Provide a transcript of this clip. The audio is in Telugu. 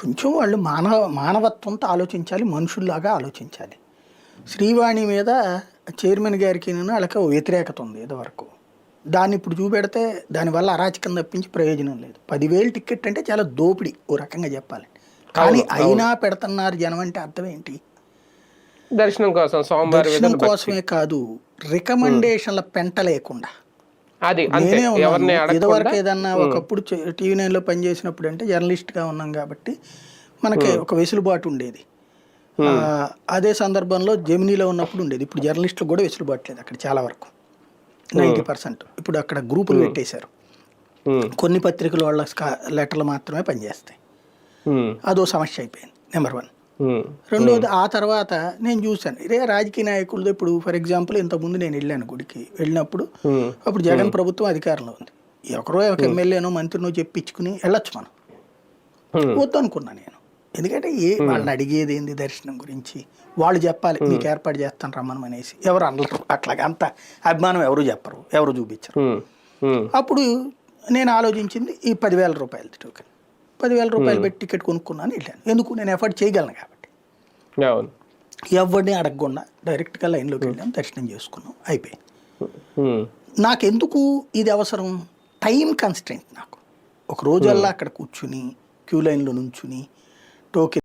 కొంచెం వాళ్ళు మానవత్వంతో ఆలోచించాలి, మనుషుల్లాగా ఆలోచించాలి. శ్రీవాణి మీద చైర్మన్ గారికి వాళ్ళకి వ్యతిరేకత ఉంది ఇదివరకు. దాన్ని ఇప్పుడు చూపెడితే దానివల్ల అరాచకం తప్పించి ప్రయోజనం లేదు. 10,000 టికెట్ అంటే చాలా దోపిడీ ఓ రకంగా చెప్పాలి. కానీ అయినా పెడుతున్నారు జనం అంటే అర్థం ఏంటి? దర్శనం కోసం, దర్శనం కోసమే కాదు, రికమెండేషన్ల పెంట లేకుండా. నేనే ఉన్నాను ఇదివరకు ఏదన్నా ఒకప్పుడు TV9లో పనిచేసినప్పుడు అంటే జర్నలిస్ట్గా ఉన్నాం కాబట్టి మనకి ఒక వెసులుబాటు ఉండేది. అదే సందర్భంలో జెమినీలో ఉన్నప్పుడు ఉండేది. ఇప్పుడు జర్నలిస్టులు కూడా వెసులుబాటు లేదు అక్కడ చాలా వరకు, 90%. ఇప్పుడు అక్కడ గ్రూపులు పెట్టేశారు. కొన్ని పత్రికలు వాళ్ళ లెటర్లు మాత్రమే పనిచేస్తాయి. అదో సమస్య అయిపోయింది నెంబర్ 1. రెండోది, ఆ తర్వాత నేను చూశాను రాజకీయ నాయకులతో. ఇప్పుడు ఫర్ ఎగ్జాంపుల్ ఇంతకుముందు నేను వెళ్ళాను గుడికి, వెళ్ళినప్పుడు అప్పుడు జగన్ ప్రభుత్వం అధికారంలో ఉంది. ఎవరో ఒక ఎమ్మెల్యేనో మంత్రినో చెప్పించుకుని వెళ్ళొచ్చు మనం. వద్దు అనుకున్నా నేను. ఎందుకంటే వాళ్ళని అడిగేది ఏంది దర్శనం గురించి? వాళ్ళు చెప్పాలి మీకు ఏర్పాటు చేస్తాను రమ్మని అనేసి. ఎవరు అనరు అట్లాగా, అంత అభిమానం ఎవరు చెప్పరు, ఎవరు చూపించరు. అప్పుడు నేను ఆలోచించింది ఈ 10,000 రూపాయలు టోకెన్. 10,000 రూపాయలు పెట్టి టికెట్ కొనుక్కున్నాను, వెళ్ళాను. ఎందుకు? నేను ఎఫర్ట్ చేయగలను కాబట్టి. ఎవరిని అడగకుండా డైరెక్ట్గా లైన్లోకి వెళ్ళాను, దర్శనం చేసుకున్నాం, అయిపోయింది. నాకెందుకు ఇది అవసరం? టైం కన్స్ట్రెంట్ నాకు. ఒక రోజల్లా అక్కడ కూర్చుని క్యూ లైన్లో నుంచుని టోకెన్